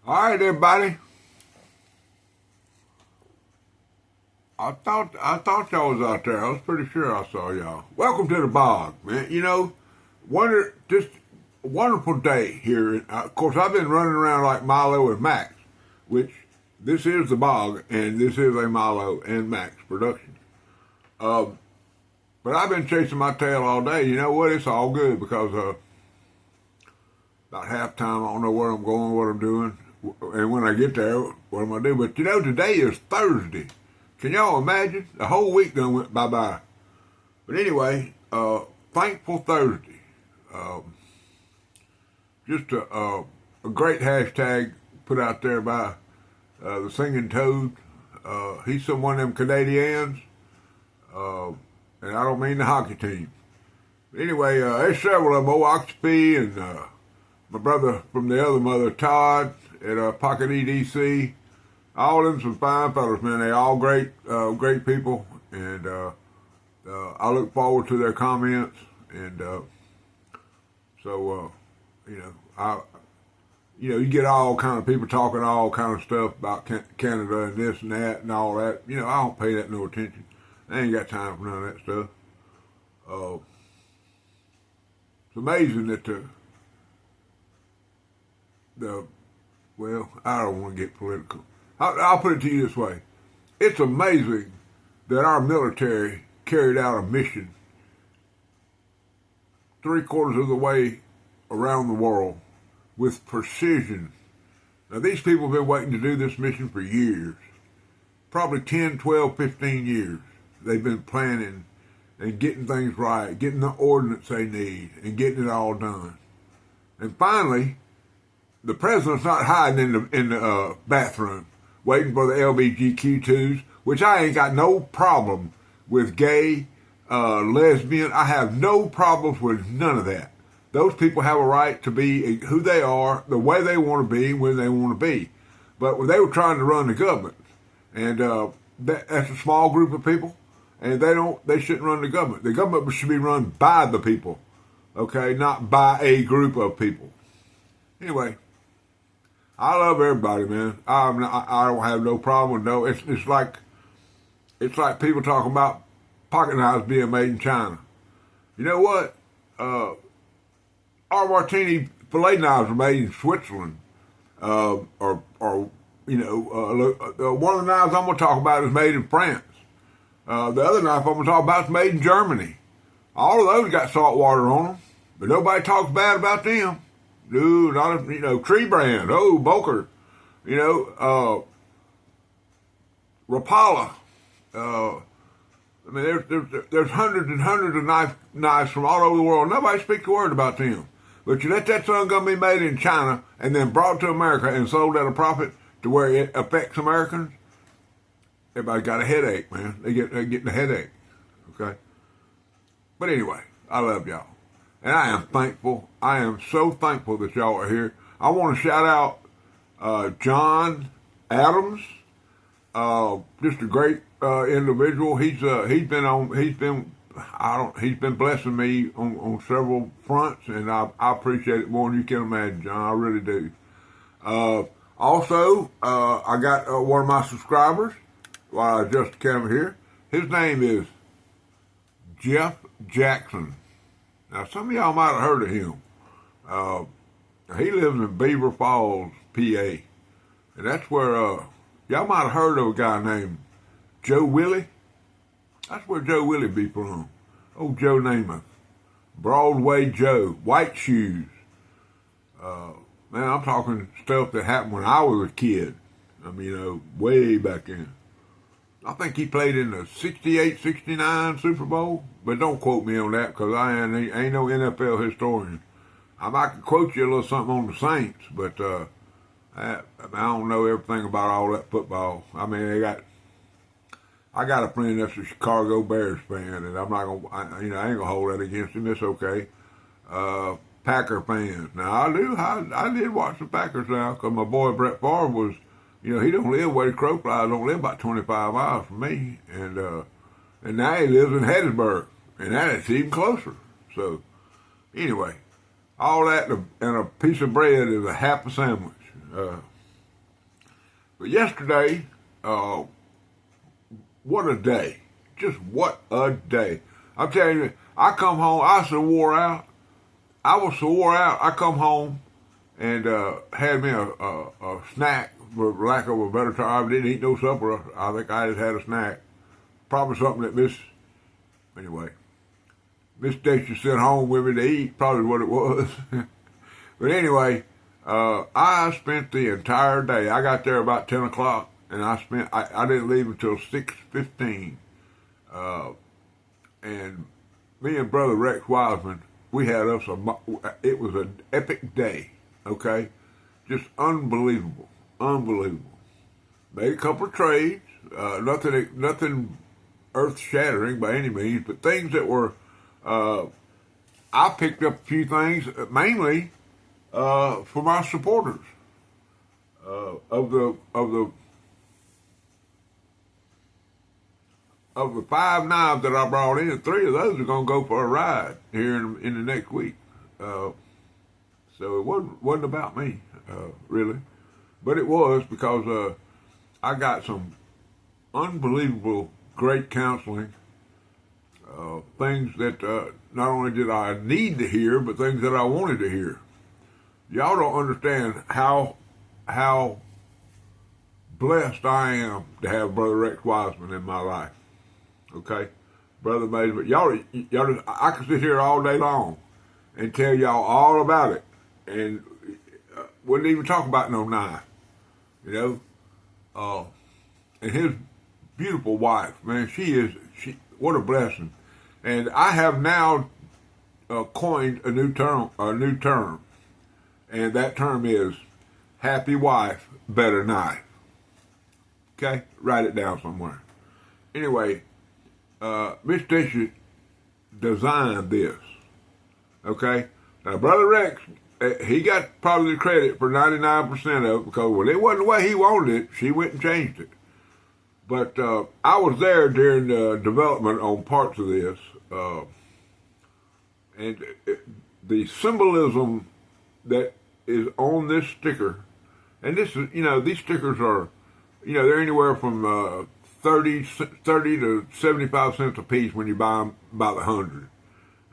All right, everybody. I thought y'all was out there. I was pretty sure I saw y'all. Welcome to the bog, man. Just a wonderful day here. Of course, I've been running around like Milo and Max, which this is the bog, and this is a Milo and Max production. But I've been chasing my tail all day. You know what? It's all good because about halftime, I don't know where I'm going, what I'm doing, and when I get there, what I'm gonna do. But today is Thursday. Can y'all imagine? The whole week done went bye-bye. But anyway, Thankful Thursday. Just a great hashtag put out there by the Singing Toad. He's some one of them Canadians, and I don't mean the hockey team. But anyway, there's several of them, Oxp and my brother from the other mother, Todd, at Pocket EDC. All of them some fine fellas, man. They all great people, and I look forward to their comments. And you get all kind of people talking all kind of stuff about Canada and this and that and all that. I don't pay that no attention. I ain't got time for none of that stuff. It's amazing that I don't want to get political. I'll put it to you this way. It's amazing that our military carried out a mission 3/4 of the way around the world with precision. Now, these people have been waiting to do this mission for years. Probably 10, 12, 15 years. They've been planning and getting things right, getting the ordnance they need, and getting it all done. And finally, the president's not hiding in the bathroom waiting for the LBGQ2s, which I ain't got no problem with gay, lesbian. I have no problems with none of that. Those people have a right to be who they are, the way they want to be, when they want to be. But when they were trying to run the government, and that's a small group of people, and they shouldn't run the government. The government should be run by the people, okay, not by a group of people. Anyway, I love everybody, man. I don't have no problem with It's like people talking about pocket knives being made in China. You know what? Our Martini fillet knives are made in Switzerland. One of the knives I'm going to talk about is made in France. The other knife I'm going to talk about is made in Germany. All of those got salt water on them, but nobody talks bad about them. Dude, not a, Tree Brand. Oh, Boker. Rapala. There's hundreds and hundreds of knives from all over the world. Nobody speaks a word about them. But you let that son gun be made in China and then brought to America and sold at a profit to where it affects Americans, everybody got a headache, man. They're getting a headache. Okay? But anyway, I love y'all. And I am thankful. I am so thankful that y'all are here. I want to shout out John Adams, just a great individual. He's been blessing me on several fronts, and I appreciate it more than you can imagine, John. I really do. Also, I got one of my subscribers while I just came here. His name is Jeff Jackson. Now, some of y'all might have heard of him. He lives in Beaver Falls, PA. And that's where, y'all might have heard of a guy named Joe Willie. That's where Joe Willie be from. Old Joe Namath. Broadway Joe. White Shoes. Man, I'm talking stuff that happened when I was a kid. Way back then. I think he played in the 68, 69 Super Bowl, but don't quote me on that because I ain't no NFL historian. I might quote you a little something on the Saints, but I don't know everything about all that football. I got a friend that's a Chicago Bears fan, and I'm not gonna, I ain't gonna hold that against him. It's okay. Packer fans. Now I did watch the Packers now because my boy Brett Favre was. He don't live where the crow flies. Don't live about 25 miles from me, and now he lives in Hattiesburg, and that's even closer. So, anyway, all that and a piece of bread is a half a sandwich. But yesterday, what a day. Just what a day. I'm telling you, I come home, I was so wore out. I was so wore out, I come home and had me a snack, for lack of a better term. I didn't eat no supper. I think I just had a snack. Probably something that Miss Stacy sent home with me to eat, probably what it was. But anyway, I spent the entire day. I got there about 10 o'clock, and I didn't leave until 6:15. And me and Brother Rex Wiseman, we had us it was an epic day, okay? Just unbelievable, unbelievable. Made a couple of trades, nothing earth-shattering by any means, but things that were, I picked up a few things, mainly for my supporters of the 5 knives that I brought in. 3 of those are going to go for a ride here in the next week. So it wasn't about me, really, but it was because I got some unbelievable great counseling, things that not only did I need to hear, but things that I wanted to hear. Y'all don't understand how blessed I am to have Brother Rex Wiseman in my life. Okay, Brother Mays, but y'all just, I could sit here all day long and tell y'all all about it, and wouldn't even talk about no knife, you know. And his beautiful wife, man, she what a blessing. And I have now coined a new term, and that term is happy wife, better knife. Okay, write it down somewhere. Anyway, Miss Tisha designed this. Okay, now Brother Rex, he got probably the credit for 99% of it, because when it wasn't the way he wanted it, she went and changed it. But I was there during the development on parts of this, and the symbolism that is on this sticker, and this is, these stickers are, they're anywhere from 30 to 75 cents a piece when you buy them by the 100,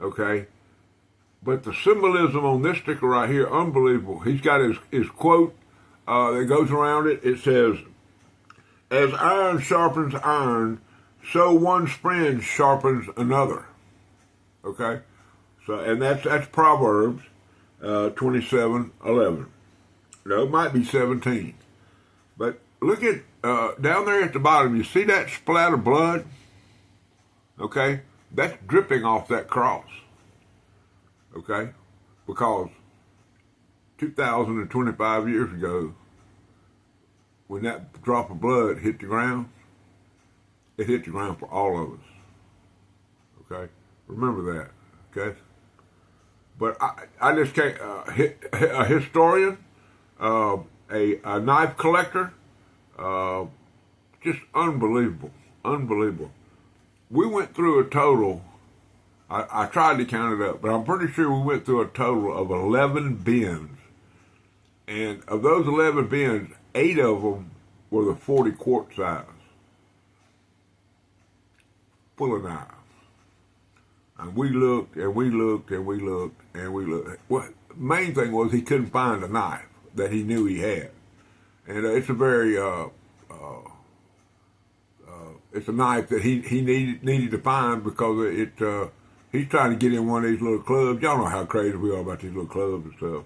okay? But the symbolism on this sticker right here, unbelievable. He's got his quote that goes around it. It says, "As iron sharpens iron, so one friend sharpens another." Okay, so and that's Proverbs 27:11. No, it might be 17. But look at down there at the bottom. You see that splat of blood? Okay, that's dripping off that cross. Okay, because 2,025 years ago, when that drop of blood hit the ground, it hit the ground for all of us. Okay? Remember that. Okay? But I just can't, a historian, a knife collector, just unbelievable. Unbelievable. We went through a total, I tried to count it up, but I'm pretty sure we went through a total of 11 bins. And of those 11 bins, 8 of them were the 40 quart size, full of knives. And we looked and we looked and we looked and we looked. Well, the main thing was he couldn't find a knife that he knew he had. And it's a very, it's a knife that he needed to find, because he's trying to get in one of these little clubs. Y'all know how crazy we are about these little clubs and stuff.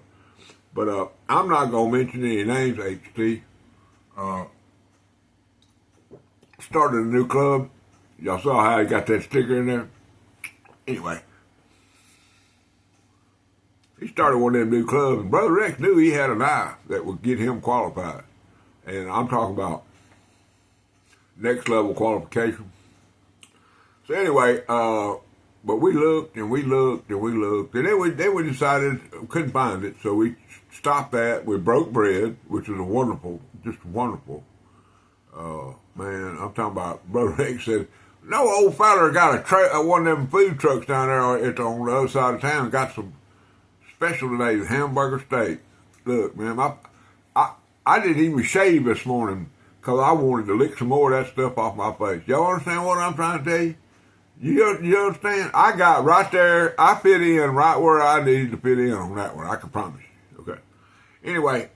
But I'm not going to mention any names, HT. Started a new club. Y'all saw how he got that sticker in there? Anyway, he started one of them new clubs, and Brother Rex knew he had a knife that would get him qualified. And I'm talking about next level qualification. So anyway, but we looked and we looked and we looked, and then we decided we couldn't find it, so we stopped that. We broke bread, which was just wonderful. Man, I'm talking about, Brother Rex said, "No old fella got one of them food trucks down there on the other side of town, got some special today, hamburger steak. Look, man, I didn't even shave this morning because I wanted to lick some more of that stuff off my face. Y'all understand what I'm trying to tell you? You understand? I got right there. I fit in right where I needed to fit in on that one. I can promise you. Okay. Anyway,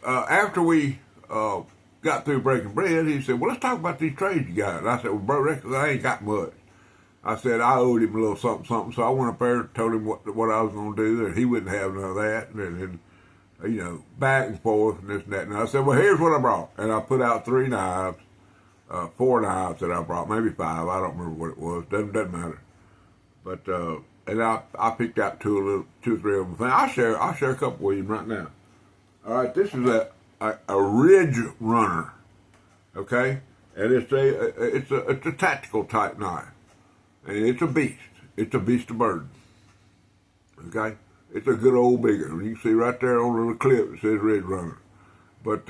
after we got through breaking bread, he said, "Well, let's talk about these trades you got." And I said, "Well, bro, I ain't got much." I said I owed him a little something, something. So I went up there and told him what I was going to do, and he wouldn't have none of that. And back and forth and this and that. And I said, "Well, here's what I brought." And I put out 3 knives, 4 knives that I brought, maybe 5. I don't remember what it was. Doesn't matter. But and I picked out 2 or 3 of them. I'll share a couple with you right now. All right, this is a Ridge Runner, okay, and it's a tactical type knife, and it's a beast. It's a beast of burden. Okay, it's a good old big one. You can see right there on the clip it says Ridge Runner. But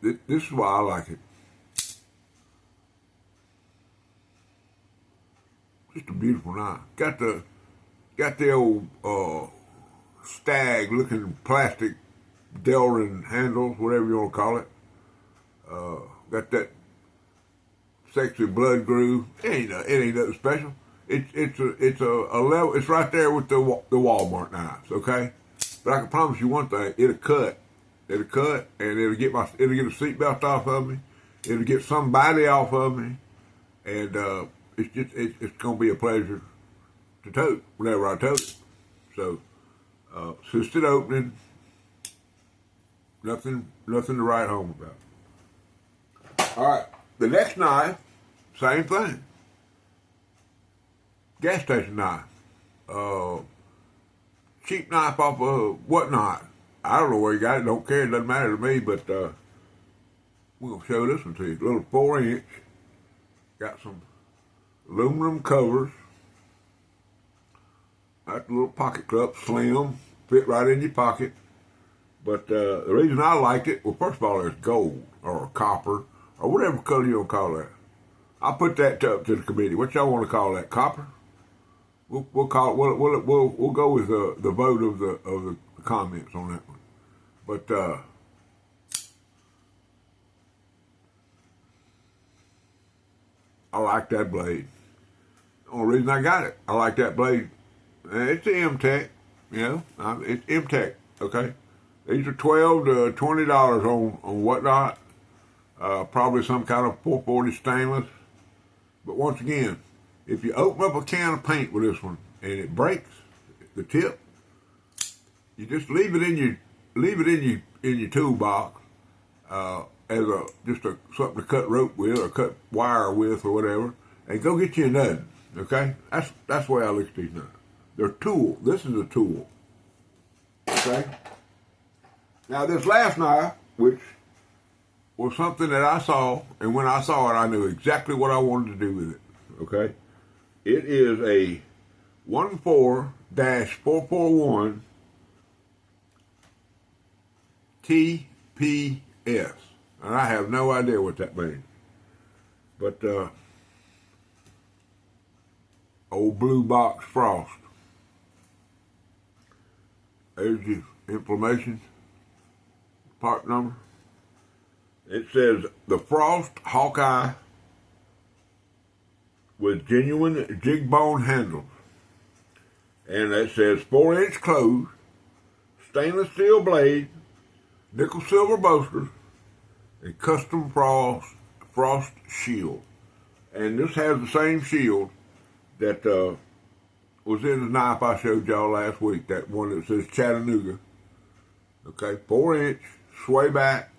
this is why I like it. Just a beautiful knife. Got the old stag looking plastic Delrin handles, whatever you want to call it. Got that sexy blood groove. It ain't nothing special. It's a level. It's right there with the Walmart knives. Okay, but I can promise you one thing: it'll cut, and it'll get a seatbelt off of me. It'll get somebody off of me, and it's gonna be a pleasure to tote whenever I tote it. So, assisted opening. Nothing to write home about. All right, the next knife, same thing. Gas station knife. Cheap knife off of whatnot. I don't know where you got it. Don't care. It doesn't matter to me. But we're gonna show this one to you. A little 4-inch. Got some aluminum covers. Got a little pocket cup, slim, fit right in your pocket. But the reason I liked it, well, first of all, there's gold or copper or whatever color you want to call that. I'll put that up to the committee. What y'all want to call that? Copper? We'll call it. We'll go with the vote of the comments on that one. But I like that blade. The only reason I got it, I like that blade. It's an M-Tech, it's M-Tech. Okay. These are $12 to $20 on whatnot. Probably some kind of 440 stainless. But once again, if you open up a can of paint with this one and it breaks the tip, you just leave it in your toolbox as something to cut rope with or cut wire with or whatever, and go get you another. Okay, that's the way I look at these knives. They're a tool. This is a tool. Okay. Now, this last knife, which was something that I saw, and when I saw it, I knew exactly what I wanted to do with it, okay? It is a 14-441 TPS, and I have no idea what that means. But, old blue box Frost. There's your inflammation. Part number. It says the Frost Hawkeye with genuine jig bone handles. And it says 4-inch closed, stainless steel blade, nickel silver bolsters, and custom frost shield. And this has the same shield that was in the knife I showed y'all last week, that one that says Chattanooga. Okay, 4-inch, sway back,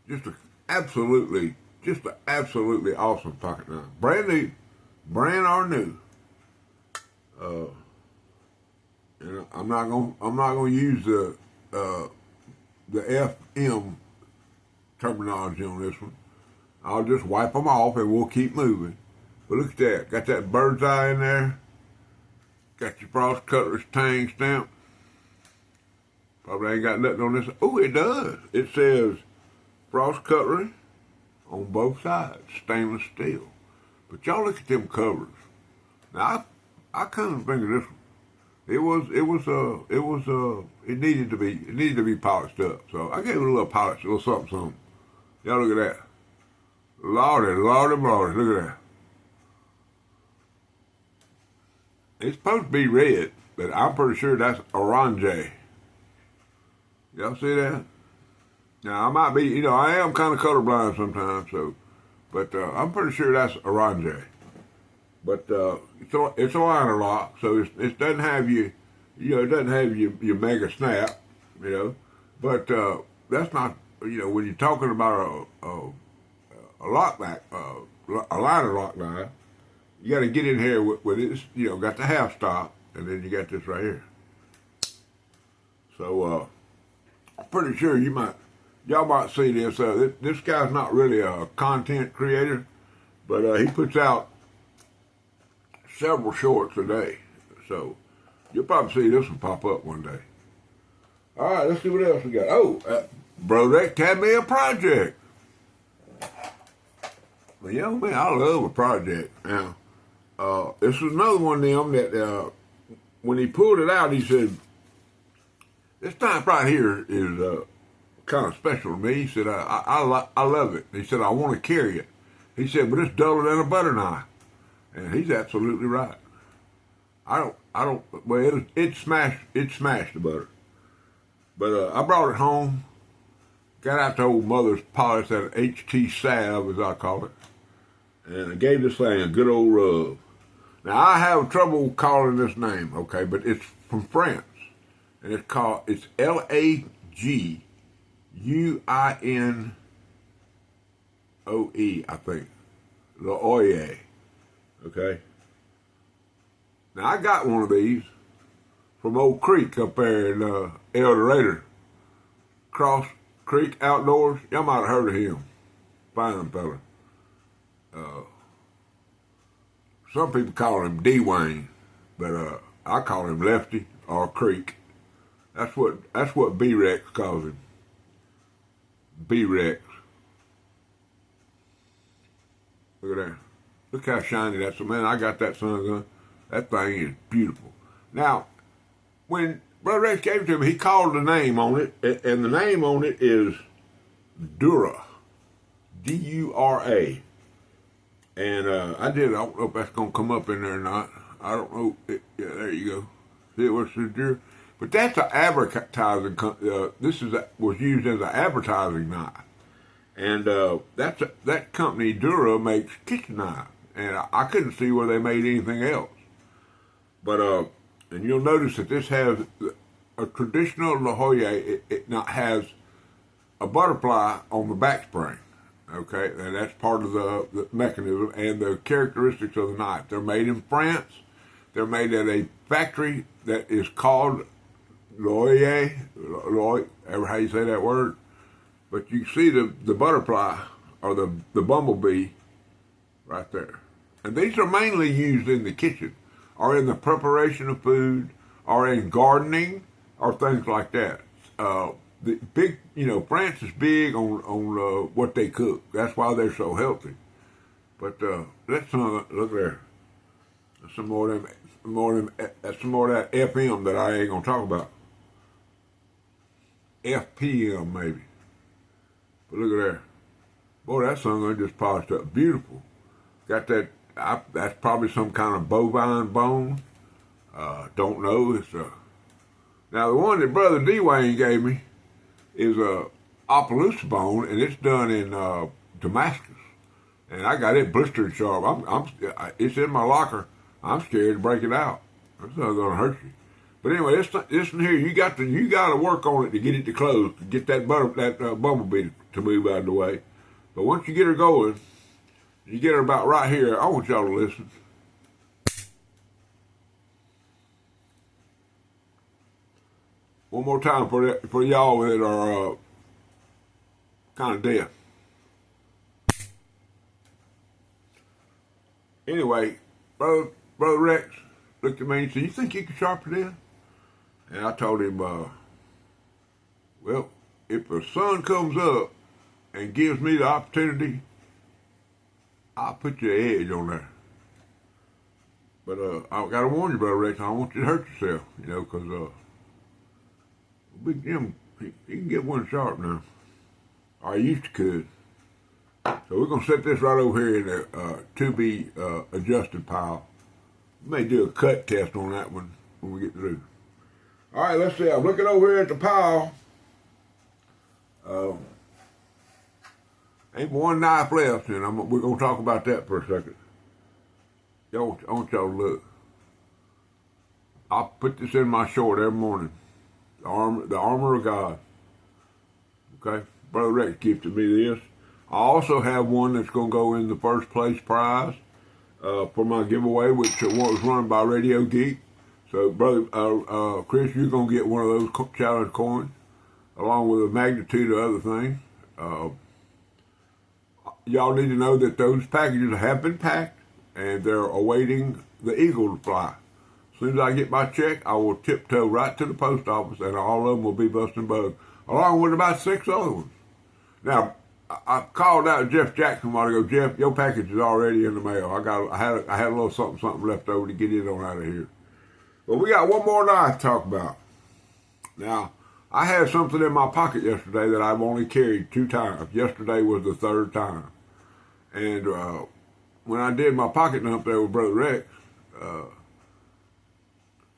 just an absolutely awesome pocket knife. Brand new, new. And I'm not gonna use the FM terminology on this one. I'll just wipe them off and we'll keep moving. But look at that, got that bird's eye in there. Got your Frost Cutler's Tang stamp. Probably ain't got nothing on this. Oh, it does. It says Frost Cutlery on both sides, stainless steel. But y'all look at them covers. Now, I come to think of this one. It needed to be polished up. So I gave it a little polish, a little something, something. Y'all look at that. Lordy, lordy, lordy, look at that. It's supposed to be red, but I'm pretty sure that's orange. Y'all see that? Now I might be, I am kind of colorblind sometimes, so, but I'm pretty sure that's orange. But it's a liner lock, so it doesn't have it doesn't have your mega snap, But that's not, when you're talking about a lock back, a liner lock line, you got to get in here with this, got the half stop, and then you got this right here. So I'm pretty sure y'all might see this. This guy's not really a content creator, but he puts out several shorts a day. So you'll probably see this one pop up one day. All right, let's see what else we got. Oh, Bro, that had me a project. Well, man, I love a project. Now, this is another one of them that when he pulled it out, he said, this type right here is kind of special to me. He said, I love it. He said, I want to carry it. He said, but it's duller than a butter knife. And he's absolutely right. Well, it smashed the butter. But I brought it home, got out the old mother's polish, that HT salve, as I call it, and I gave this thing a good old rub. Now, I have trouble calling this name, okay, but it's from France, and it's Laguinoe, I think, L'Oreal, okay? Now, I got one of these from Old Creek up there in El Dorado. Cross Creek Outdoors. Y'all might have heard of him. Fine fella. Some people call him Dwayne, but I call him Lefty or Creek. That's what B-Rex calls him. B-Rex. Look at that. Look how shiny that's. Man, I got that sun gun. That thing is beautiful. Now, when Brother Rex gave it to me, he called the name on it, and the name on it is Dura, D-U-R-A. And I don't know if that's going to come up in there or not. I don't know. Yeah, there you go. See what's the Dura? But that's an advertising. Was used as an advertising knife, and that company Dura makes kitchen knives, and I couldn't see where they made anything else. But and you'll notice that this has a traditional La Jolla. It not has a butterfly on the back spring. Okay, and that's part of the mechanism and the characteristics of the knife. They're made in France. They're made at a factory that is called L'Oreal, ever how you say that word. But you see the butterfly or the bumblebee right there. And these are mainly used in the kitchen or in the preparation of food or in gardening or things like that. The big, France is big on what they cook. That's why they're so healthy. But look there. That's some more of that FM that I ain't gonna talk about. FPM maybe. But look at there. Boy, that sun gun just polished up beautiful. Got that. That's probably some kind of bovine bone. Don't know. It's now the one that Brother Dwayne gave me is a Opelousas bone, and it's done in Damascus. And I got it blistered sharp. It's in my locker. I'm scared to break it out. That's not gonna hurt you. But anyway, this one here, you got to work on it to get it to close, to get that bumblebee to move out of the way. But once you get her going, you get her about right here. I want y'all to listen. One more time for y'all that are kind of deaf. Anyway, Brother Rex looked at me and said, "You think you can sharpen this?" And I told him, well, if the sun comes up and gives me the opportunity, I'll put your edge on there. But I got to warn you, Brother Rex, I don't want you to hurt yourself, because Big Jim, he can get one sharp now. Or he used to could. So we're going to set this right over here in the to-be adjusted pile. We may do a cut test on that one when we get through. All right, let's see. I'm looking over here at the pile. Ain't one knife left, and we're going to talk about that for a second. I want y'all to look. I put this in my short every morning. The armor of God. Okay? Brother Rex gifted me this. I also have one that's going to go in the first place prize for my giveaway, which was run by Radio Geek. So, Brother Chris, you're going to get one of those challenge coins, along with a magnitude of other things. Y'all need to know that those packages have been packed, and they're awaiting the eagle to fly. As soon as I get my check, I will tiptoe right to the post office, and all of them will be busting bugs, along with about 6 other ones. Now, I called out Jeff Jackson a while ago. Jeff, your package is already in the mail. I had a little something left over to get it on out of here. But we got one more knife to talk about. Now, I had something in my pocket yesterday that I've only carried 2 times. Yesterday was the 3rd time. And when I did my pocket dump there with Brother Rex,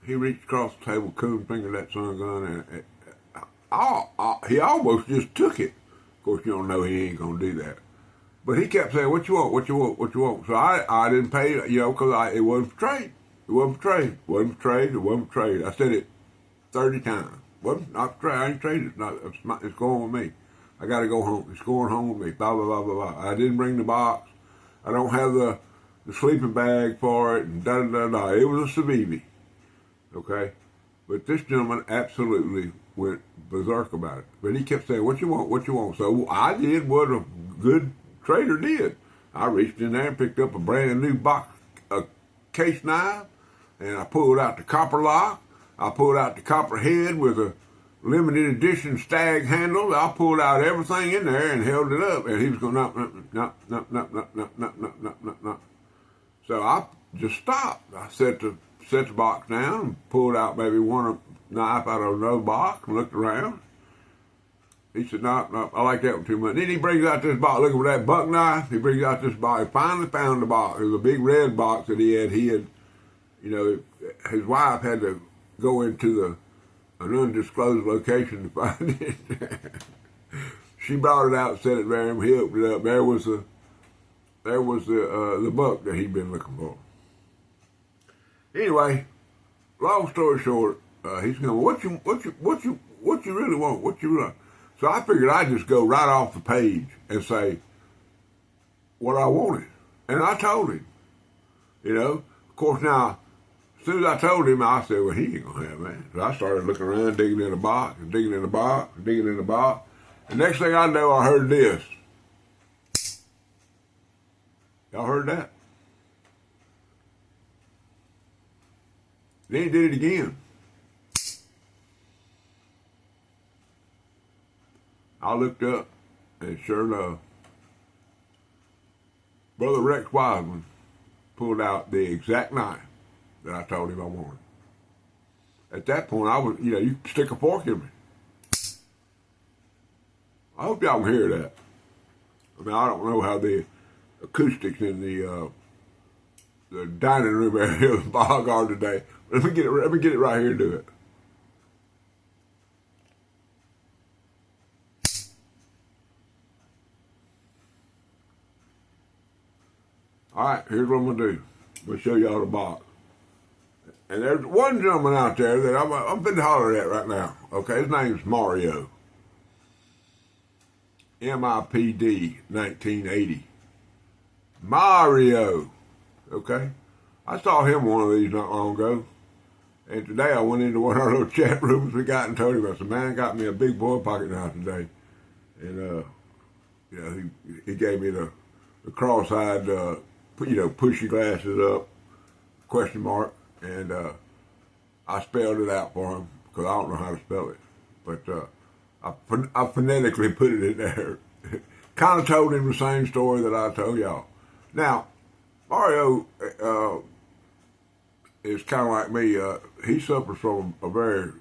he reached across the table, coon fingered that son gun, and he almost just took it. Of course, you don't know he ain't going to do that. But he kept saying, what you want, what you want, what you want. So I didn't pay, because it wasn't for trade. It wasn't for trade. It wasn't for trade. It wasn't for trade. I said it 30 times. Wasn't not for trade. I ain't traded. It's going with me. I got to go home. It's going home with me. Blah, blah, blah, blah, blah. I didn't bring the box. I don't have the sleeping bag for it, and da-da-da-da. It was a Civivi. Okay? But this gentleman absolutely went berserk about it. But he kept saying, what you want, what you want. So I did what a good trader did. I reached in there and picked up a brand new box, a case knife, and I pulled out the copper lock. I pulled out the copper head with a limited edition stag handle. I pulled out everything in there and held it up. And he was going, no. So I just stopped. I set the box down and pulled out maybe one knife out of another box and looked around. He said, no, I like that one too much. Then he brings out this box, looking for that buck knife. He brings out this box. He finally found the box. It was a big red box that he had, his wife had to go into an undisclosed location to find it. She brought it out and set it there, and he opened it up. There was the buck that he'd been looking for. Anyway, long story short, he's going, what you really want? What you really want? So I figured I'd just go right off the page and say what I wanted. And I told him, Of course, now, as soon as I told him, I said, well, he ain't going to have that. So I started looking around, digging in the box, and digging in the box, and digging in the box. And next thing I know, I heard this. Y'all heard that? Then he did it again. I looked up, and sure enough, Brother Rex Wiseman pulled out the exact knife that I told him I wanted. At that point, I was, you stick a fork in me. I hope y'all can hear that. I mean, I don't know how the acoustics in the dining room area of the bog are today. Let me get it right here and do it. All right, here's what I'm going to do. I'm going to show y'all the box. And there's one gentleman out there that I'm been hollering at right now. Okay, his name's Mario. MIPD 1980. Mario. Okay? I saw him one of these not long ago. And today I went into one of our little chat rooms we got and told him, I said, man, got me a big boy pocket knife today. And, he gave me the cross-eyed, pushy glasses up, question mark. And I spelled it out for him because I don't know how to spell it. But I phonetically put it in there. Kind of told him the same story that I told y'all. Now, Mario, is kind of like me. He suffers from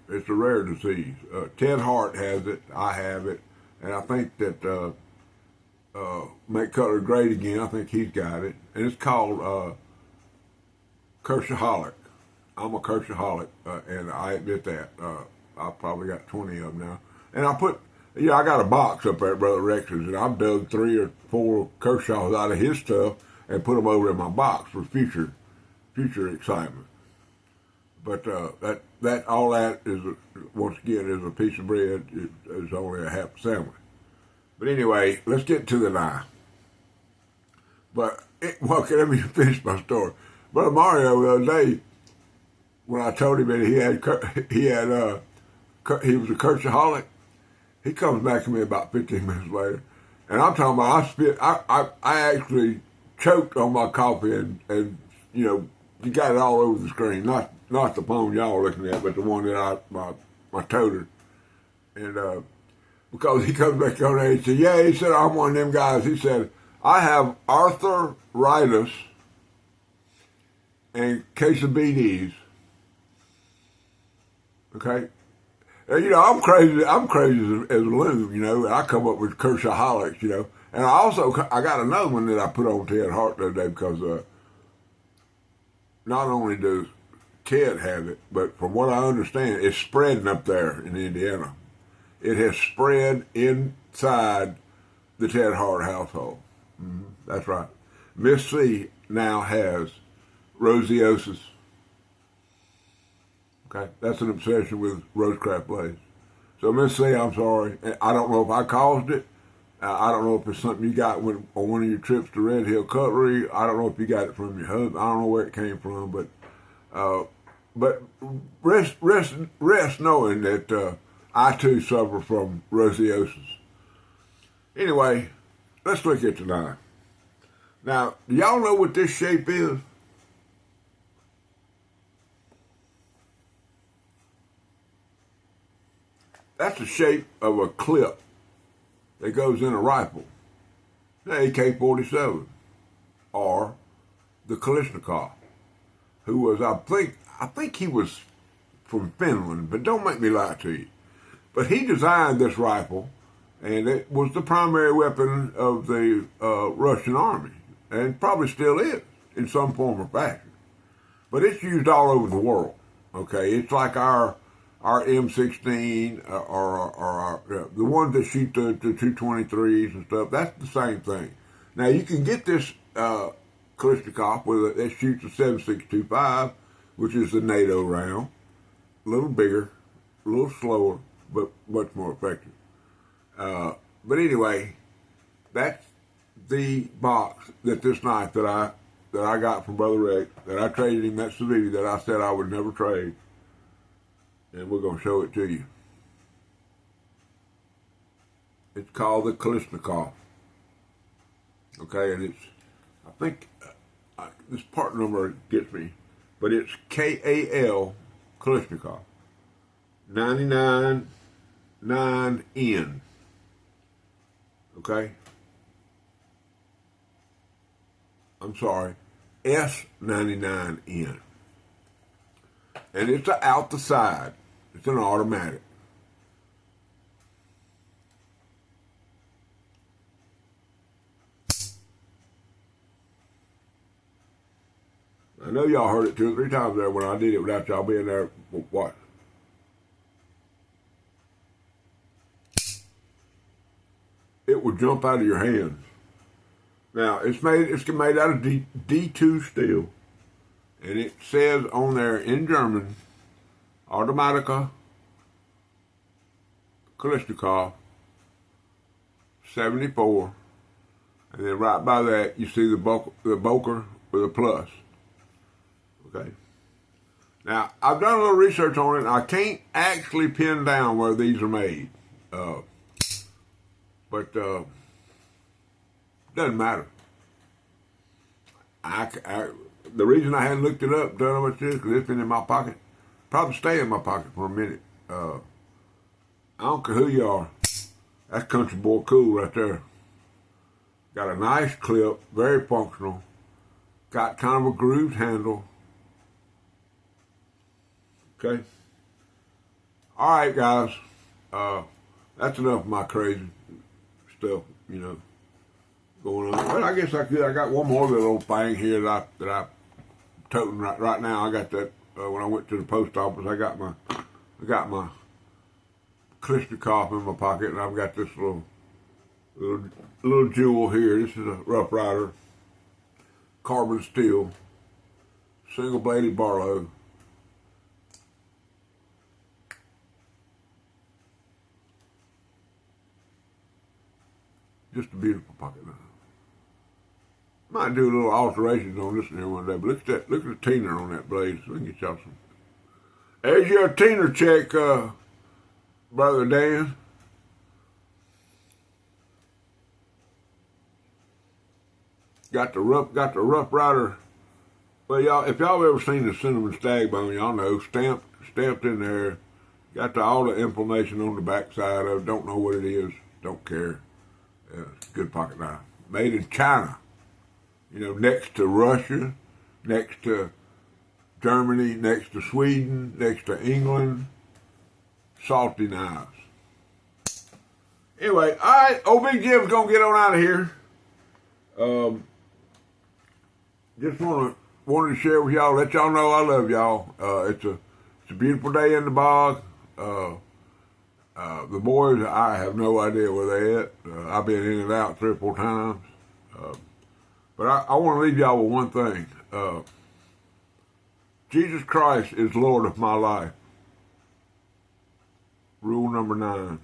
it's a rare disease. Ted Hart has it. I have it. And I think that Make Cutler Great Again, I think he's got it. And it's called Curseaholic. I'm a curseaholic, and I admit that. I've probably got 20 of them now. And I got a box up there at Brother Rex's, and I've dug 3 or 4 Kershaws out of his stuff and put them over in my box for future excitement. But that all that is, once again, is a piece of bread. It's only a half sandwich. But anyway, let's get to the lie. But let me finish my story. Brother Mario the other day, when I told him that he was a curseaholic, he comes back to me about 15 minutes later, and I'm talking about I actually choked on my coffee and you got it all over the screen, not the phone y'all are looking at, but the one that my toter, and because he comes back on there, he said, yeah, he said, I'm one of them guys. He said, I have arthritis and case of BDs. Okay, and, I'm crazy as a loon, and I come up with curseaholics, and I got another one that I put on Ted Hart the other day because not only does Ted have it, but from what I understand, it's spreading up there in Indiana. It has spread inside the Ted Hart household. Mm-hmm. That's right. Miss C now has roseosis. Okay, that's an obsession with Rosecraft Blaze. So Miss C, I'm sorry. I don't know if I caused it. I don't know if it's something you got on one of your trips to Red Hill Cutlery. I don't know if you got it from your husband. I don't know where it came from, but rest knowing that I too suffer from roseosis. Anyway, let's look at tonight. Now, do y'all know what this shape is? That's the shape of a clip that goes in a rifle, the AK-47, or the Kalashnikov, who was, I think he was from Finland, but don't make me lie to you. But he designed this rifle, and it was the primary weapon of the Russian army, and probably still is in some form or fashion. But it's used all over the world. Okay, it's like our M16 or the ones that shoot the 223s and stuff. That's the same thing. Now you can get this Kalashnikov that shoots a 7.62 which is the NATO round, a little bigger, a little slower, but much more effective. But anyway, that's the box that this knife that I got from Brother Rex, that I traded him that Savini that I said I would never trade. And we're going to show it to you. It's called the Kalashnikov. Okay, and it's, I think, this part number gets me, but it's KAL Kalashnikov. 99-9N. Okay? I'm sorry, S99N. And it's out the side. It's an automatic. I know y'all heard it 2 or 3 times there when I did it without y'all being there. What? It will jump out of your hands. Now it's made out of D2 steel, and it says on there in German, Automatica Kalashnikov 74, and then right by that you see the Boker with a plus. Okay. Now I've done a little research on it, and I can't actually pin down where these are made, but doesn't matter. The reason I hadn't looked it up, done much is because it's been in my pocket. Probably stay in my pocket for a minute. I don't care who you are. That's country boy cool right there. Got a nice clip, very functional. Got kind of a grooved handle. Okay? All right, guys. That's enough of my crazy stuff, going on. But I guess I got one more little thing here that I toting right now. I got that when I went to the post office. I got my Kalashnikov in my pocket, and I've got this little jewel here. This is a Rough Rider carbon steel single bladed Barlow. Just a beautiful pocket knife. Might do a little alterations on this here one day, but look at the teener on that blade, so we can get y'all some. There's your teener check, Brother Dan. Got the Rough Rider. Well, y'all, if y'all ever seen the cinnamon stag bone, y'all know stamped in there. Got all the information on the back side of it. Don't know what it is. Don't care. It's a good pocket knife. Made in China. Next to Russia, next to Germany, next to Sweden, next to England. Salty knives. Anyway, all right. Old Big Jim's gonna get on out of here. Just wanted to share with y'all, let y'all know I love y'all. It's a beautiful day in the bog. The boys, I have no idea where they at. I've been in and out 3 or 4 times. But I want to leave y'all with one thing. Jesus Christ is Lord of my life. Rule number 9.